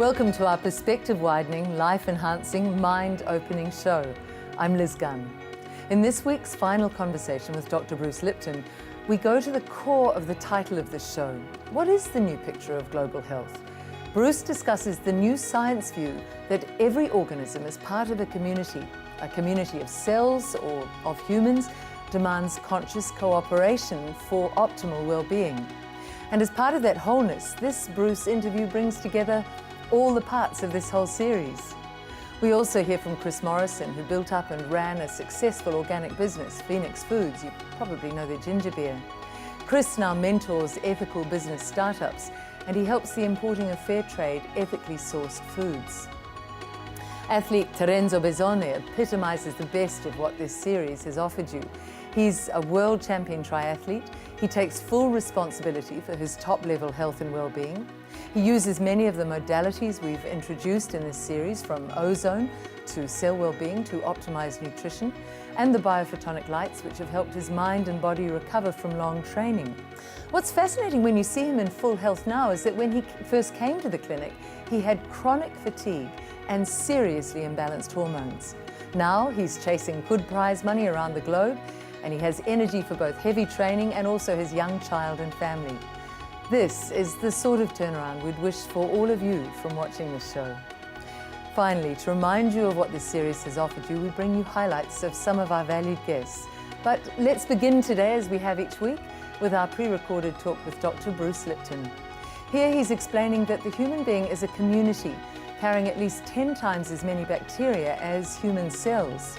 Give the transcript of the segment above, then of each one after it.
Welcome to our perspective-widening, life-enhancing, mind-opening show. I'm Liz Gunn. In this week's final conversation with Dr. Bruce Lipton, we go to the core of the title of this show. What is the new picture of global health? Bruce discusses the new science view that every organism is part of a community of cells or of humans, demands conscious cooperation for optimal well-being. And as part of that wholeness, this Bruce interview brings together all the parts of this whole series. We also hear from Chris Morrison, who built up and ran a successful organic business, Phoenix Foods. You probably know their ginger beer. Chris now mentors ethical business startups, and he helps the importing of fair trade, ethically sourced foods. Athlete Terenzo Bozzone epitomizes the best of what this series has offered you. He's a world champion triathlete. He takes full responsibility for his top-level health and well-being. He uses many of the modalities we've introduced in this series, from ozone to cell well-being to optimized nutrition, and the biophotonic lights, which have helped his mind and body recover from long training. What's fascinating when you see him in full health now is that when he first came to the clinic, he had chronic fatigue and seriously imbalanced hormones. Now he's chasing good prize money around the globe, and he has energy for both heavy training and also his young child and family. This is the sort of turnaround we'd wish for all of you from watching this show. Finally, to remind you of what this series has offered you, we bring you highlights of some of our valued guests. But let's begin today, as we have each week, with our pre-recorded talk with Dr. Bruce Lipton. Here he's explaining that the human being is a community carrying at least 10 times as many bacteria as human cells.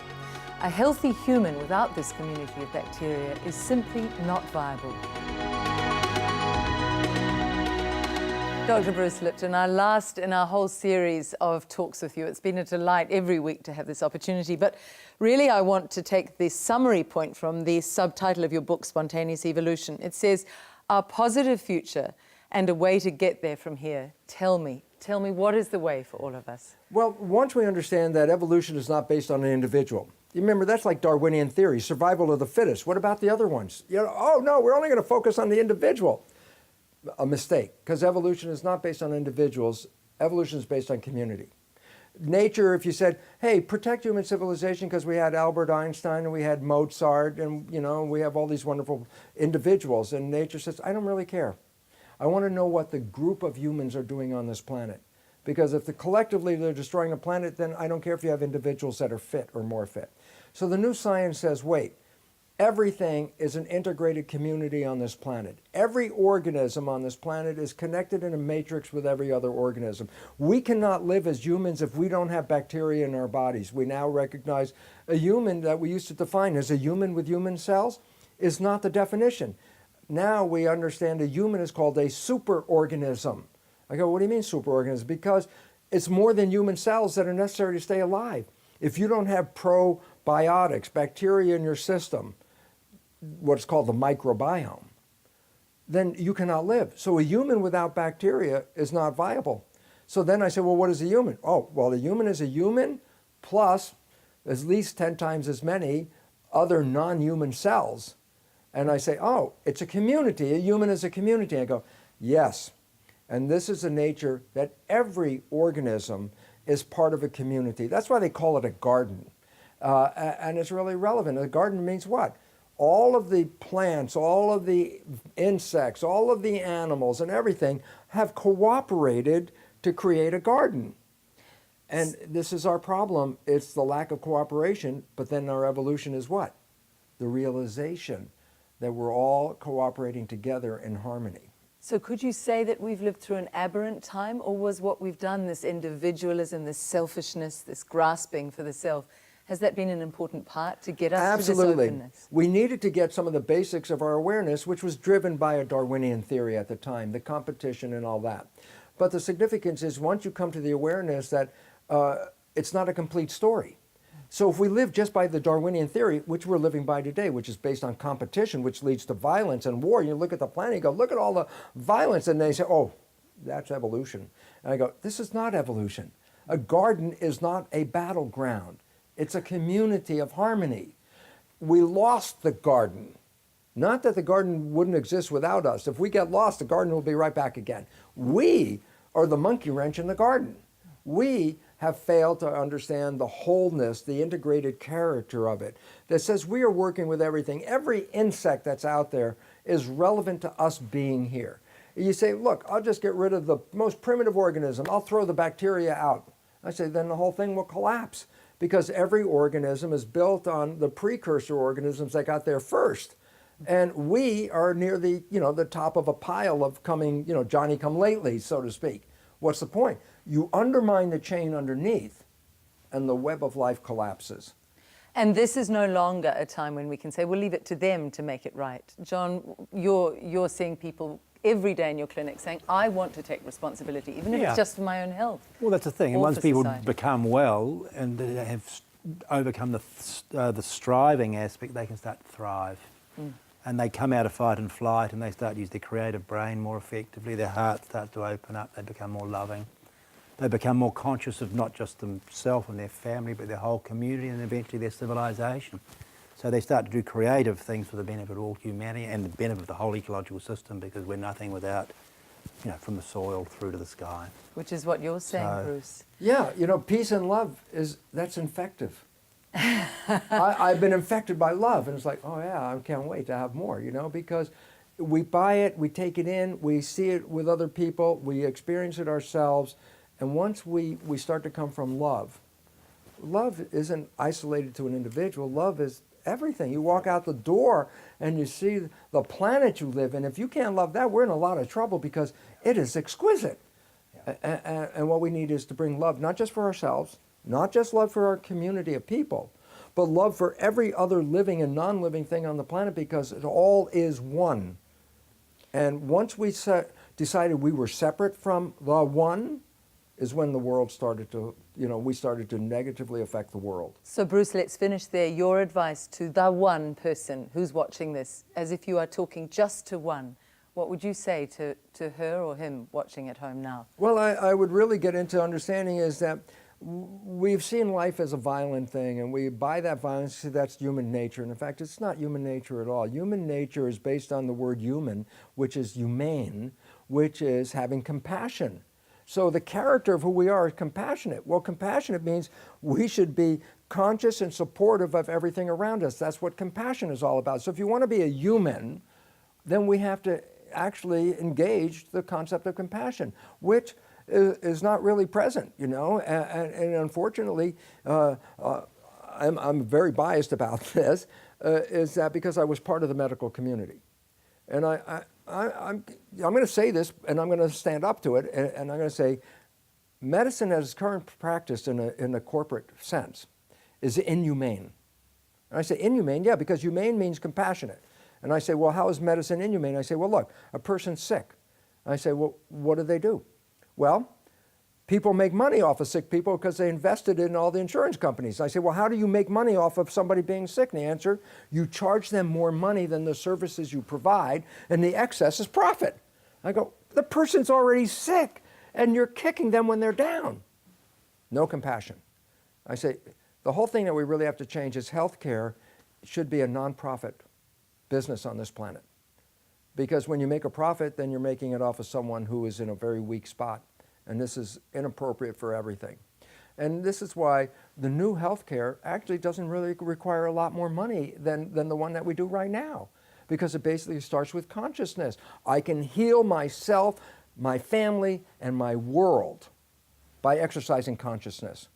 A healthy human without this community of bacteria is simply not viable. Dr. Bruce Lipton, our last in our whole series of talks with you. It's been a delight every week to have this opportunity, but really I want to take the summary point from the subtitle of your book, Spontaneous Evolution. It says, "Our positive future and a way to get there from here." Tell me, what is the way for all of us? Well, once we understand that evolution is not based on an individual. You remember, that's like Darwinian theory, survival of the fittest. What about the other ones? Oh no, we're only going to focus on the individual. A mistake, because evolution is not based on individuals. Evolution is based on community. Nature, if you said, hey, protect human civilization because we had Albert Einstein and we had Mozart and we have all these wonderful individuals, and nature says, I don't really care. I want to know what the group of humans are doing on this planet. Because if collectively they're destroying the planet, then I don't care if you have individuals that are fit or more fit. So the new science says, wait, everything is an integrated community on this planet. Every organism on this planet is connected in a matrix with every other organism. We cannot live as humans if we don't have bacteria in our bodies. We now recognize a human that we used to define as a human with human cells is not the definition. Now we understand a human is called a superorganism. I go, what do you mean superorganism? Because it's more than human cells that are necessary to stay alive. If you don't have probiotics, bacteria in your system, what's called the microbiome, then you cannot live. So a human without bacteria is not viable. So then I say, well, what is a human? Oh, well, a human is a human plus at least 10 times as many other non-human cells. And I say, oh, it's a community. A human is a community. I go, yes. And this is the nature that every organism is part of a community. That's why they call it a garden. And it's really relevant. A garden means what? All of the plants, all of the insects, all of the animals and everything have cooperated to create a garden. And this is our problem. It's the lack of cooperation, but then our evolution is what? The realization that we're all cooperating together in harmony. So could you say that we've lived through an aberrant time, or was what we've done, this individualism, this selfishness, this grasping for the self, has that been an important part to get us Absolutely. to this openness? We needed to get some of the basics of our awareness, which was driven by a Darwinian theory at the time, the competition and all that. But the significance is once you come to the awareness that it's not a complete story. So if we live just by the Darwinian theory, which we're living by today, which is based on competition, which leads to violence and war, you look at the planet, you go, look at all the violence, and they say, oh, that's evolution. And I go, this is not evolution. A garden is not a battleground. It's a community of harmony. We lost the garden. Not that the garden wouldn't exist without us. If we get lost, the garden will be right back again. We or the monkey wrench in the garden. We have failed to understand the wholeness, the integrated character of it, that says we are working with everything. Every insect that's out there is relevant to us being here. You say, look, I'll just get rid of the most primitive organism. I'll throw the bacteria out. I say, then the whole thing will collapse, because every organism is built on the precursor organisms that got there first. And we are near the, the top of a pile of coming, Johnny-come-lately, so to speak. What's the point? You undermine the chain underneath, and the web of life collapses. And this is no longer a time when we can say, we'll leave it to them to make it right. John, you're seeing people every day in your clinic saying, I want to take responsibility, even if it's just for my own health. Well, that's the thing. And or once people society. become well and they have overcome the striving aspect, they can start to thrive. And they come out of fight and flight, and they start to use their creative brain more effectively. Their heart starts to open up. They become more loving. They become more conscious of not just themselves and their family, but their whole community and eventually their civilization. So they start to do creative things for the benefit of all humanity and the benefit of the whole ecological system, because we're nothing without, from the soil through to the sky. Which is what you're saying, Bruce. Yeah, peace and love, that's infective. I've been infected by love, and it's like, oh yeah, I can't wait to have more, because we buy it, we take it in, we see it with other people, we experience it ourselves, and once we start to come from love isn't isolated to an individual. Love is everything. You walk out the door and you see the planet you live in. If you can't love that, we're in a lot of trouble, because it is exquisite. And what we need is to bring love, not just for ourselves, not just love for our community of people, but love for every other living and non-living thing on the planet, because it all is one. And once we decided we were separate from the one, is when the world started to, we started to negatively affect the world. So Bruce, let's finish there. Your advice to the one person who's watching this, as if you are talking just to one, what would you say to her or him watching at home now? Well, I would really get into understanding is that we've seen life as a violent thing, and we buy that violence, that's human nature. And in fact, it's not human nature at all. Human nature is based on the word human, which is humane, which is having compassion. So the character of who we are is compassionate. Well, compassionate means we should be conscious and supportive of everything around us. That's what compassion is all about. So if you want to be a human, then we have to actually engage the concept of compassion, which is not really present, and unfortunately, I'm very biased about this, is that because I was part of the medical community. And I'm going to say this, and I'm going to stand up to it, and I'm going to say, medicine as current practice in a corporate sense is inhumane. And I say inhumane, yeah, because humane means compassionate. And I say, well, how is medicine inhumane? I say, well, look, a person's sick. I say, well, what do? Well, people make money off of sick people because they invested in all the insurance companies. I say, well, how do you make money off of somebody being sick? And the answer, you charge them more money than the services you provide, and the excess is profit. I go, the person's already sick, and you're kicking them when they're down. No compassion. I say, the whole thing that we really have to change is healthcare should be a nonprofit business on this planet. Because when you make a profit, then you're making it off of someone who is in a very weak spot. And this is inappropriate for everything. And this is why the new healthcare actually doesn't really require a lot more money than the one that we do right now. Because it basically starts with consciousness. I can heal myself, my family, and my world by exercising consciousness.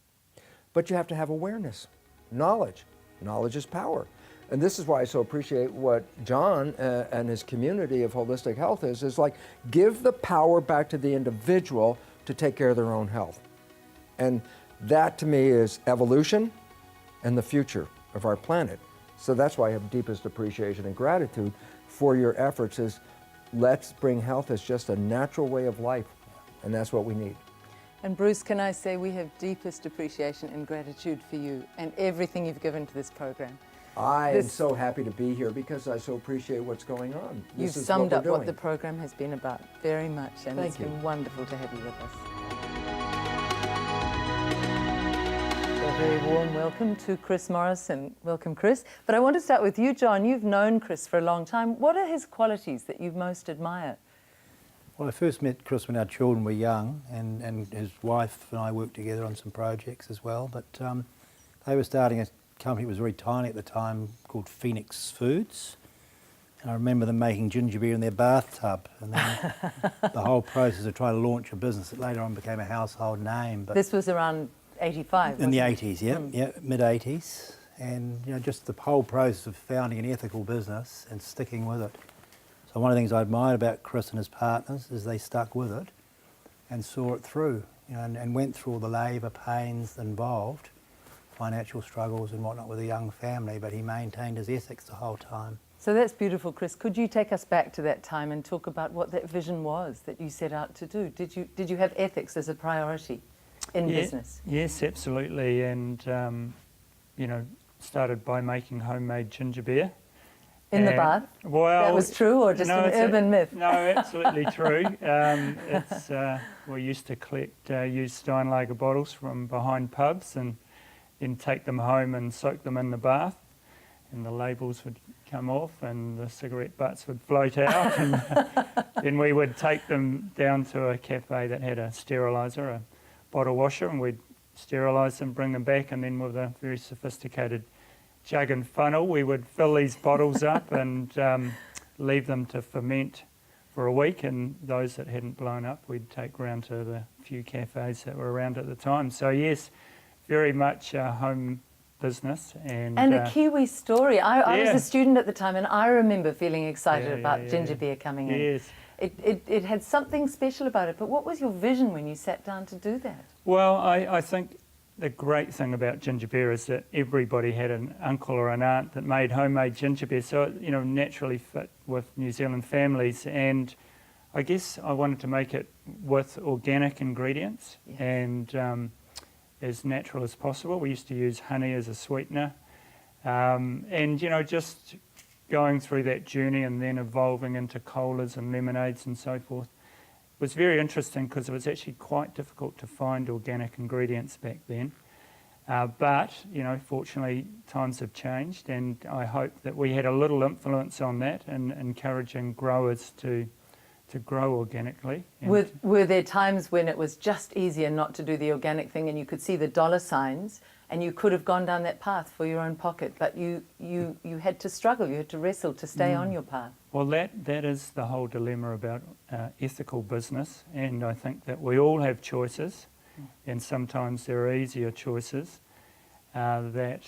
But you have to have awareness, knowledge. Knowledge is power. And this is why I so appreciate what John and his community of holistic health is like, give the power back to the individual to take care of their own health. And that to me is evolution and the future of our planet. So that's why I have deepest appreciation and gratitude for your efforts is let's bring health as just a natural way of life. And that's what we need. And Bruce, can I say we have deepest appreciation and gratitude for you and everything you've given to this program. I am so happy to be here because I so appreciate what's going on. You've summed up what the program has been about very much, and it's been wonderful to have you with us. A very warm welcome to Chris Morrison. Welcome, Chris. But I want to start with you, John. You've known Chris for a long time. What are his qualities that you most admire? Well, I first met Chris when our children were young, and his wife and I worked together on some projects as well. But they were starting a company that was very tiny at the time called Phoenix Foods. And I remember them making ginger beer in their bathtub, and then the whole process of trying to launch a business that later on became a household name. But This was around 85, in the wasn't 80s, yeah, mid-80s. And just the whole process of founding an ethical business and sticking with it. So one of the things I admired about Chris and his partners is they stuck with it and saw it through, and went through all the labour pains involved, financial struggles and whatnot with a young family, but he maintained his ethics the whole time. So that's beautiful, Chris. Could you take us back to that time and talk about what that vision was that you set out to do? Did you have ethics as a priority in business? Yes, absolutely. And, started by making homemade ginger beer. In the bath? Well, that was true, or just an urban myth? No, absolutely true. We used to collect used Steinlager bottles from behind pubs and then take them home and soak them in the bath, and the labels would come off and the cigarette butts would float out, and then we would take them down to a cafe that had a steriliser, a bottle washer, and we'd sterilise them, bring them back, and then with a very sophisticated jug and funnel, we would fill these bottles up and leave them to ferment for a week, and those that hadn't blown up we'd take round to the few cafes that were around at the time. So yes, very much a home business. And a Kiwi story. I was a student at the time, and I remember feeling excited about ginger beer coming in. Yes. It had something special about it, but what was your vision when you sat down to do that? Well, I think the great thing about ginger beer is that everybody had an uncle or an aunt that made homemade ginger beer, so it naturally fit with New Zealand families. And I guess I wanted to make it with organic ingredients and as natural as possible. We used to use honey as a sweetener, and just going through that journey and then evolving into colas and lemonades and so forth was very interesting, because it was actually quite difficult to find organic ingredients back then. But fortunately times have changed, and I hope that we had a little influence on that and encouraging growers to grow organically. Were there times when it was just easier not to do the organic thing, and you could see the dollar signs and you could have gone down that path for your own pocket, but you had to struggle, you had to wrestle to stay on your path? Well, that is the whole dilemma about ethical business, and I think that we all have choices, and sometimes there are easier choices that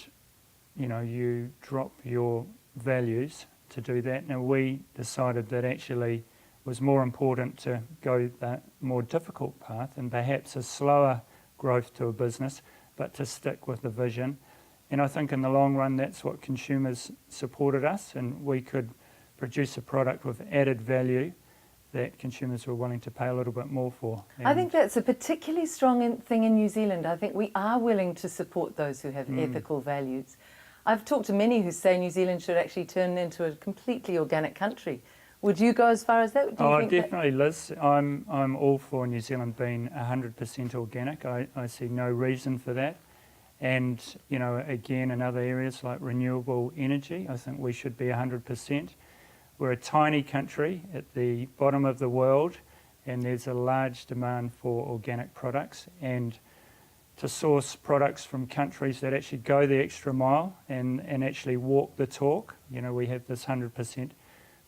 you drop your values to do that. Now, we decided that actually was more important to go that more difficult path and perhaps a slower growth to a business, but to stick with the vision. And I think in the long run that's what consumers supported us, and we could produce a product with added value that consumers were willing to pay a little bit more for. I think that's a particularly strong thing in New Zealand. I think we are willing to support those who have ethical values. I've talked to many who say New Zealand should actually turn into a completely organic country. Would you go as far as that? Definitely, Liz. I'm all for New Zealand being 100% organic. I see no reason for that. And, again, in other areas like renewable energy, I think we should be 100%. We're a tiny country at the bottom of the world, and there's a large demand for organic products. And to source products from countries that actually go the extra mile and actually walk the talk, we have this 100%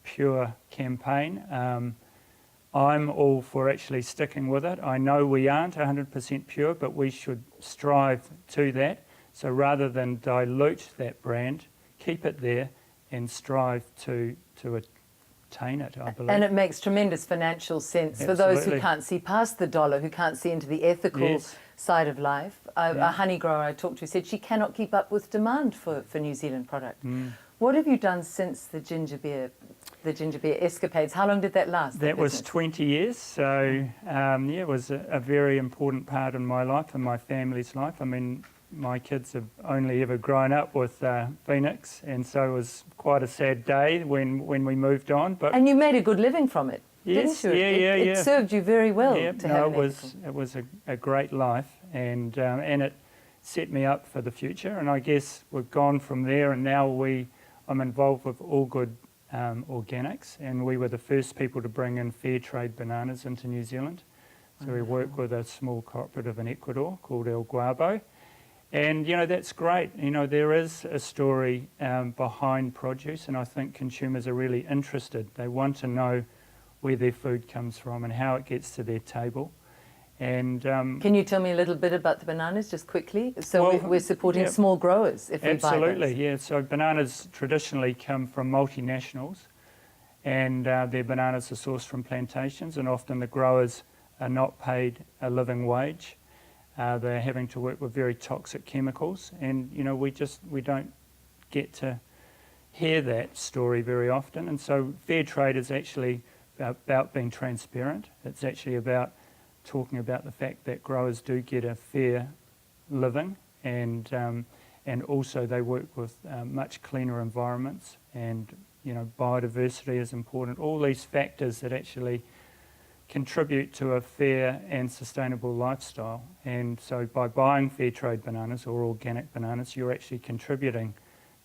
pure campaign. I'm all for actually sticking with it. I know we aren't 100% pure, but we should strive to that. So rather than dilute that brand, keep it there and strive to attain it, I believe. And it makes tremendous financial sense for those who can't see past the dollar, who can't see into the ethical side of life. A honey grower I talked to said she cannot keep up with demand for New Zealand product. What have you done since the ginger beer escapades? How long did that last? That was 20 years. So, it was a very important part in my life and my family's life. I mean, my kids have only ever grown up with Phoenix, and so it was quite a sad day when we moved on. But you made a good living from it, didn't you? It served you very well to have it was a great life, and it set me up for the future. And I guess we've gone from there, and now I'm involved with All Good organics, and we were the first people to bring in fair trade bananas into New Zealand. So we work with a small cooperative in Ecuador called El Guabo. And, that's great. There is a story behind produce, and I think consumers are really interested. They want to know where their food comes from and how it gets to their table. And can you tell me a little bit about the bananas, just quickly? So we're supporting small growers if we buy those. Absolutely, yeah. So bananas traditionally come from multinationals, and their bananas are sourced from plantations, and often the growers are not paid a living wage. They're having to work with very toxic chemicals, and we don't get to hear that story very often. And so fair trade is actually about being transparent. It's actually about talking about the fact that growers do get a fair living, and also they work with much cleaner environments, and biodiversity is important. All these factors that actually contribute to a fair and sustainable lifestyle. And so by buying fair trade bananas or organic bananas, you're actually contributing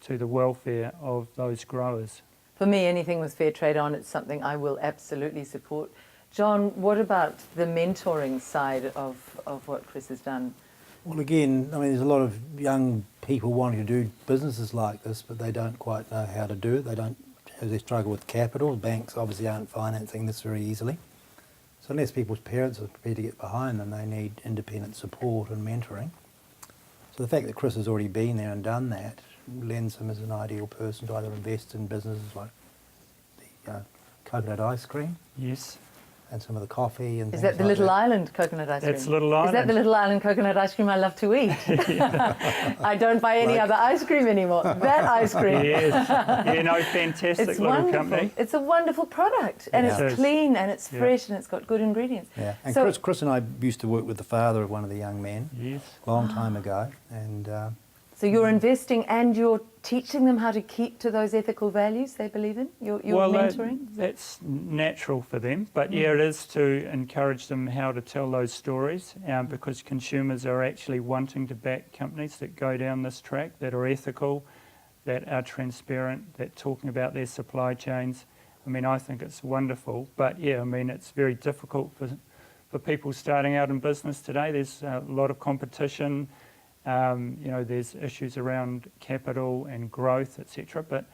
to the welfare of those growers. For me, anything with fair trade on, it's something I will absolutely support. John, what about the mentoring side of what Chris has done? Well, again, there's a lot of young people wanting to do businesses like this, but they don't quite know how to do it. They struggle with capital. Banks obviously aren't financing this very easily. So unless people's parents are prepared to get behind them, they need independent support and mentoring. So the fact that Chris has already been there and done that lends him as an ideal person to either invest in businesses like the coconut ice cream. Yes. And some of the coffee and Is things that the like Little that. Island coconut ice cream? That's Little Island. Is that the Little Island coconut ice cream I love to eat? I don't buy any other ice cream anymore. That ice cream. Yes. Fantastic It's little wonderful. company. It's a wonderful product, and Yeah. it's clean, and it's fresh, and it's got good ingredients. Yeah, and So- Chris and I used to work with the father of one of the young men Yes. a long time ago, and So you're investing and you're teaching them how to keep to those ethical values they believe in? You're mentoring? That's natural for them, but it is to encourage them how to tell those stories, because consumers are actually wanting to back companies that go down this track, that are ethical, that are transparent, that talking about their supply chains. I think it's wonderful, but it's very difficult for people starting out in business today. There's a lot of competition. There's issues around capital and growth, etc. But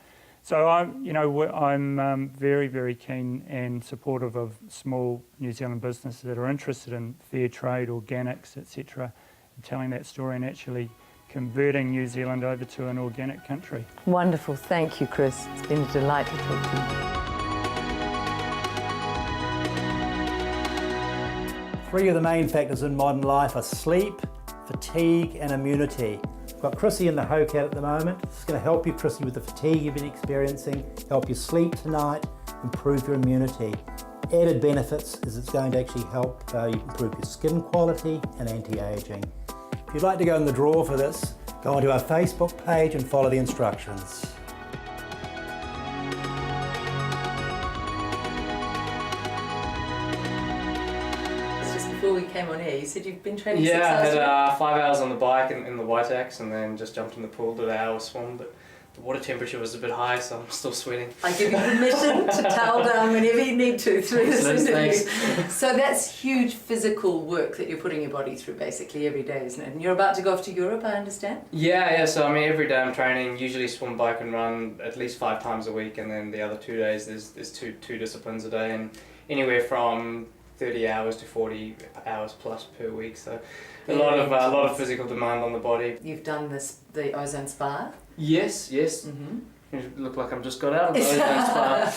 so I'm very, very keen and supportive of small New Zealand businesses that are interested in fair trade, organics, etc. And telling that story and actually converting New Zealand over to an organic country. Wonderful. Thank you, Chris. It's been a delight to talk to you. 3 of the main factors in modern life are sleep, fatigue and immunity. We've got Chrissy in the HOPKINS at the moment. It's going to help you, Chrissy, with the fatigue you've been experiencing, help you sleep tonight, improve your immunity. Added benefits is it's going to actually help you improve your skin quality and anti-aging. If you'd like to go in the draw for this, go onto our Facebook page and follow the instructions. Before we came on air, you said you've been training 6 Yeah, I hours. had 5 hours on the bike in the Whiteaxe, and then just jumped in the pool, did an hour swim, but the water temperature was a bit high, so I'm still sweating. I give you permission to towel down whenever you need to through this interview. So that's huge physical work that you're putting your body through basically every day, isn't it? And you're about to go off to Europe, I understand? Yeah, so every day I'm training, usually swim, bike and run at least 5 times a week, and then the other 2 days there's two disciplines a day, and anywhere from 30 hours to 40 hours plus per week, so a lot of physical demand on the body. You've done the ozone spa. Yes. Mm-hmm. You look like I'm just got out of the ozone spa.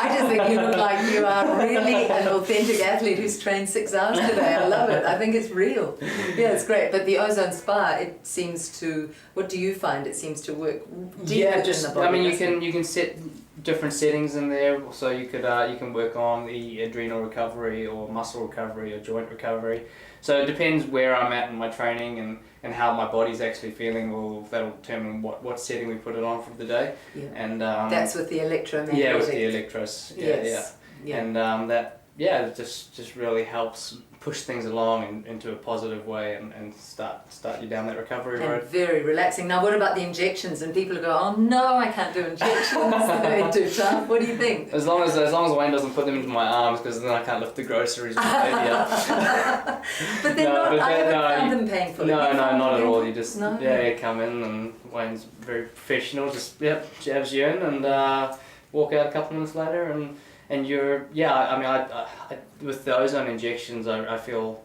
I just think you look like you are really an authentic athlete who's trained 6 hours today. I love it. I think it's real. Yeah, it's great. But the ozone spa, it seems to. What do you find? It seems to work deeper in the body. You can set different settings in there. So you can work on the adrenal recovery or muscle recovery or joint recovery. So it depends where I'm at in my training and how my body's actually feeling. That'll determine what setting we put it on for the day. Yeah. And that's with the electromagnetic. Yeah, with the electros. Yes. Yeah. And that it just really helps push things along into a positive way and start you down that recovery And road. very relaxing. Now, what about the injections? And people go, oh no, I can't do injections. They're too tough. What do you think? As long as Wayne doesn't put them into my arms, because then I can't lift the groceries with the baby up. But they're not. I haven't found them painful. No, not at all. You just No? you come in, and Wayne's very professional. Just jabs you in and walk out a couple minutes later, and you're I with the ozone injections, I feel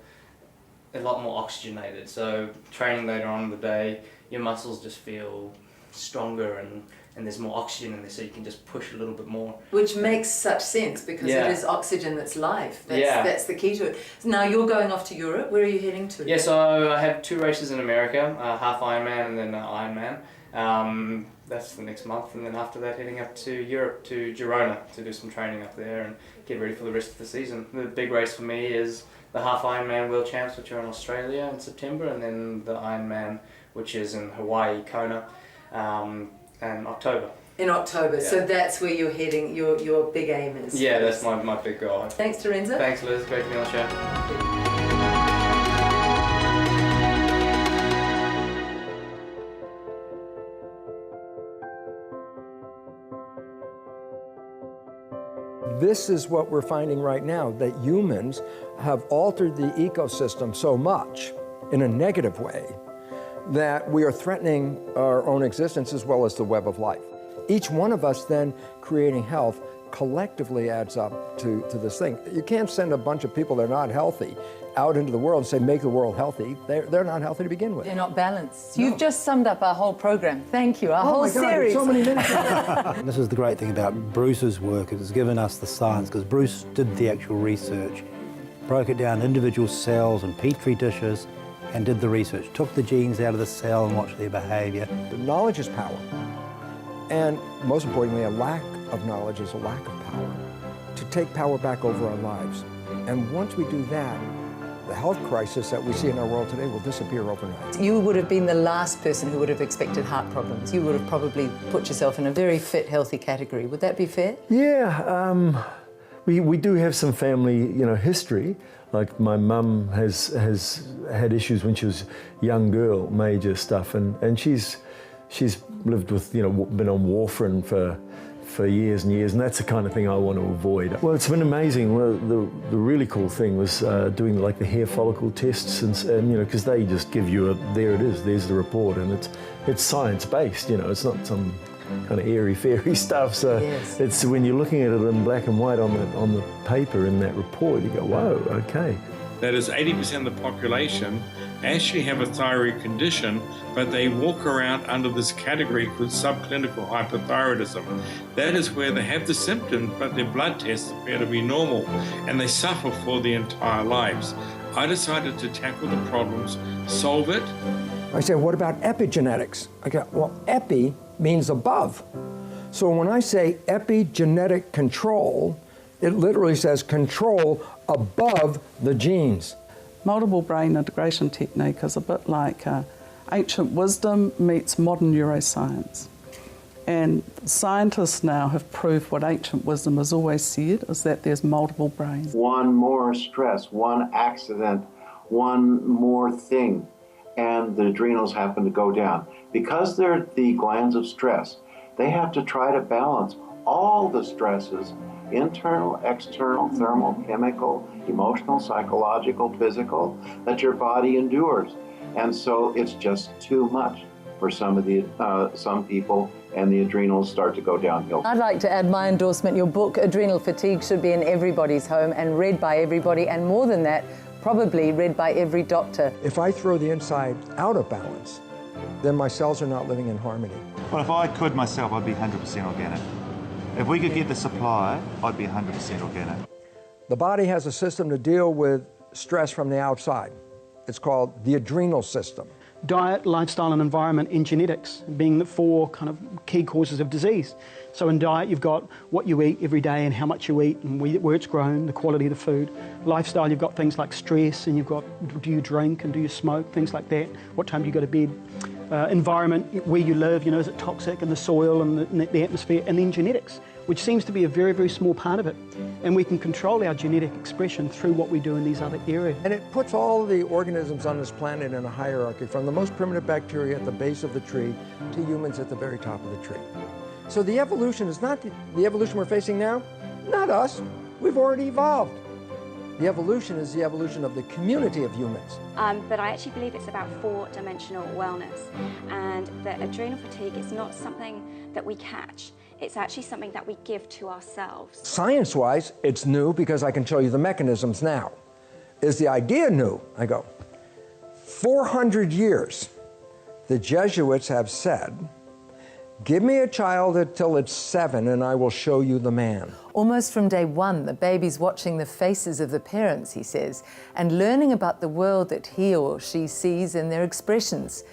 a lot more oxygenated. So training later on in the day, your muscles just feel stronger and there's more oxygen in there, so you can just push a little bit more. Which makes such sense, because it is oxygen that's life. That's the key to it. Now you're going off to Europe. Where are you heading to? Yeah, so I have 2 races in America, half Ironman and then Ironman. That's the next month, and then after that heading up to Europe, to Girona, to do some training up there and get ready for the rest of the season. The big race for me is the half Ironman World Champs, which are in Australia in September, and then the Ironman, which is in Hawaii, Kona, in October. In October, so that's where you're heading, your big aim is. Yeah, that's my big goal. Thanks, Terenzo. Thanks, Liz. Great to be on the show. This is what we're finding right now, that humans have altered the ecosystem so much in a negative way that we are threatening our own existence as well as the web of life. Each one of us then creating health collectively adds up to this thing. You can't send a bunch of people that are not healthy out into the world and say, make the world healthy. They're not healthy to begin with. They're not balanced. No. You've just summed up our whole program. Thank you. Our whole series. So many minutes. This is the great thing about Bruce's work. It has given us the science, because Bruce did the actual research, broke it down individual cells and petri dishes, and did the research. Took the genes out of the cell and watched their behaviour. Knowledge is power. And most importantly, a lack of knowledge is a lack of power. To take power back over our lives. And once we do that, the health crisis that we see in our world today will disappear overnight. You would have been the last person who would have expected heart problems. You would have probably put yourself in a very fit, healthy category. Would that be fair? Yeah, we do have some family, history. Like my mum has had issues when she was a young girl, major stuff, and she's lived with, been on warfarin for years and years, and that's the kind of thing I want to avoid. Well, it's been amazing. Well, the really cool thing was doing like the hair follicle tests, and because they just give you there it is, there's the report, and it's science-based, it's not some kind of airy-fairy stuff. So yes. It's when you're looking at it in black and white on the paper in that report, you go, whoa, okay. That is 80% of the population actually have a thyroid condition, but they walk around under this category called subclinical hypothyroidism. That is where they have the symptoms, but their blood tests appear to be normal, and they suffer for their entire lives. I decided to tackle the problems, solve it. I said, what about epigenetics? I go, well, epi means above. So when I say epigenetic control, it literally says control above the genes. Multiple brain integration technique is a bit like ancient wisdom meets modern neuroscience. And scientists now have proved what ancient wisdom has always said, is that there's multiple brains. One more stress, one accident, one more thing, and the adrenals happen to go down. Because they're the glands of stress, they have to try to balance all the stresses, internal, external, thermal, chemical, emotional, psychological, physical, that your body endures. And so it's just too much for some people, and the adrenals start to go downhill. I'd like to add my endorsement. Your book, Adrenal Fatigue, should be in everybody's home and read by everybody, and more than that, probably read by every doctor. If I throw the inside out of balance, then my cells are not living in harmony. Well, if I could myself, I'd be 100% organic. If we could get the supply, I'd be 100% organic. The body has a system to deal with stress from the outside. It's called the adrenal system. Diet, lifestyle and environment, and genetics being the 4 kind of key causes of disease. So in diet, you've got what you eat every day and how much you eat and where it's grown, the quality of the food. Lifestyle, you've got things like stress, and you've got, do you drink and do you smoke, things like that. What time do you go to bed? environment where you live, is it toxic, and the soil and the atmosphere, and then genetics, which seems to be a very, very small part of it. And we can control our genetic expression through what we do in these other areas. And it puts all the organisms on this planet in a hierarchy, from the most primitive bacteria at the base of the tree to humans at the very top of the tree. So the evolution is not the evolution we're facing now, not us. We've already evolved. The evolution is the evolution of the community of humans. But I actually believe it's about four-dimensional wellness, and that adrenal fatigue is not something that we catch. It's actually something that we give to ourselves. Science-wise, it's new because I can show you the mechanisms now. Is the idea new? I go, 400 years, the Jesuits have said, give me a child until it's 7 and I will show you the man. Almost from day one, the baby's watching the faces of the parents, he says, and learning about the world that he or she sees in their expressions.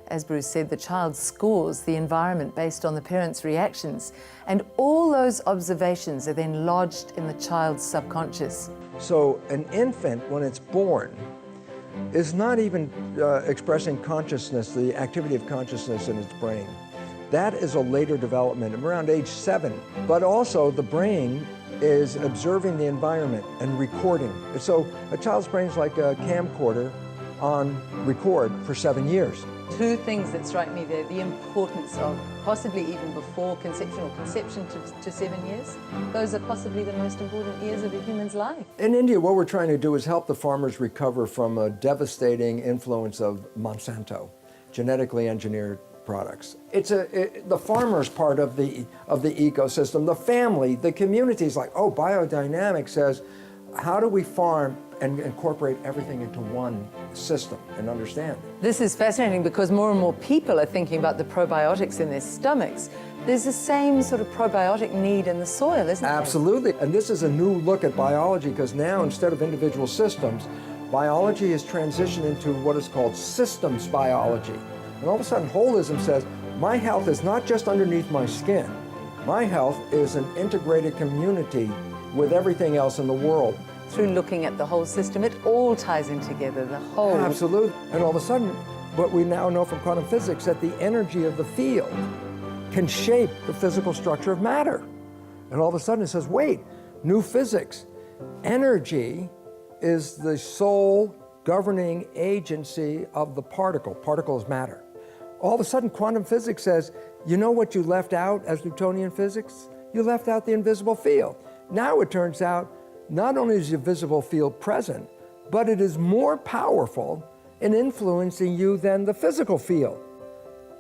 As Bruce said, the child scores the environment based on the parents' reactions, and all those observations are then lodged in the child's subconscious. So an infant, when it's born, is not even expressing consciousness, the activity of consciousness in its brain. That is a later development, around age 7. But also the brain is observing the environment and recording. So a child's brain is like a camcorder on record for 7 years. Two things that strike me there, the importance of possibly even before conception or conception to 7 years. Those are possibly the most important years of a human's life. In India, what we're trying to do is help the farmers recover from a devastating influence of Monsanto, genetically engineered products. The farmer's part of the ecosystem, the family, the community is like, oh, biodynamics says, how do we farm and incorporate everything into one system and understand it? This is fascinating because more and more people are thinking about the probiotics in their stomachs. There's the same sort of probiotic need in the soil, isn't there? Absolutely. And this is a new look at biology because now instead of individual systems, biology has transitioned into what is called systems biology. And all of a sudden, holism says, my health is not just underneath my skin. My health is an integrated community with everything else in the world. Through looking at the whole system, it all ties in together, the whole. Absolutely. And all of a sudden, what we now know from quantum physics, that the energy of the field can shape the physical structure of matter. And all of a sudden it says, wait, new physics. Energy is the sole governing agency of the particle. Particle is matter. All of a sudden, quantum physics says, you know what you left out as Newtonian physics? You left out the invisible field. Now it turns out, not only is the visible field present, but it is more powerful in influencing you than the physical field.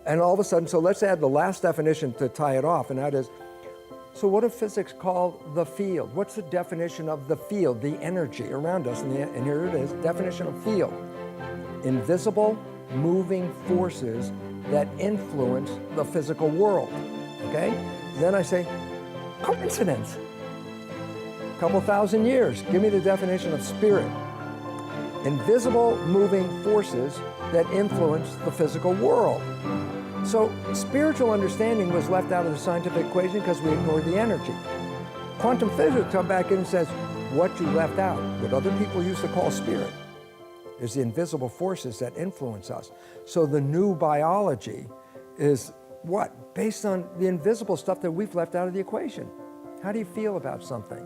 And all of a sudden, so let's add the last definition to tie it off, and that is, so what does physics call the field? What's the definition of the field, the energy around us? And here it is, definition of field. Invisible, moving forces that influence the physical world, okay? Then I say, coincidence. A couple thousand years, give me the definition of spirit. Invisible, moving forces that influence the physical world. So spiritual understanding was left out of the scientific equation because we ignored the energy. Quantum physics comes back in and says, what you left out, what other people used to call spirit, is the invisible forces that influence us. So the new biology is what? Based on the invisible stuff that we've left out of the equation. How do you feel about something?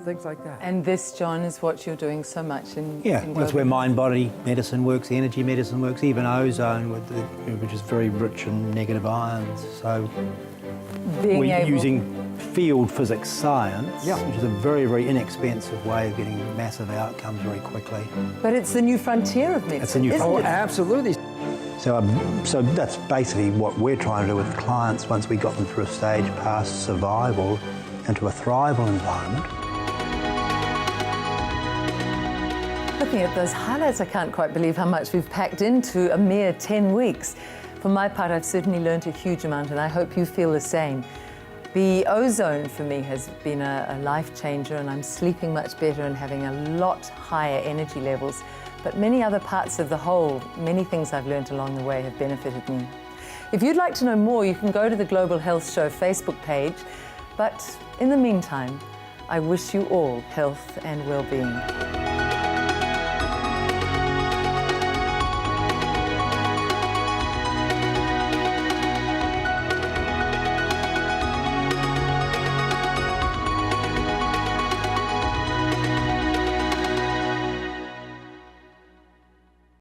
Things like that. And this, John, is what you're doing so much in that's where mind-body medicine works, energy medicine works, even ozone, which is very rich in negative ions. So we're using field physics science, which is a very, very inexpensive way of getting massive outcomes very quickly. But it's the new frontier of medicine, It's a new isn't frontier. it? Absolutely. So that's basically what we're trying to do with clients once we got them through a stage past survival into a thrival environment. Looking at those highlights, I can't quite believe how much we've packed into a mere 10 weeks. For my part, I've certainly learned a huge amount, and I hope you feel the same. The ozone for me has been a life changer, and I'm sleeping much better and having a lot higher energy levels. But many other parts of the whole, many things I've learned along the way have benefited me. If you'd like to know more, you can go to the Global Health Show Facebook page. But in the meantime, I wish you all health and well-being.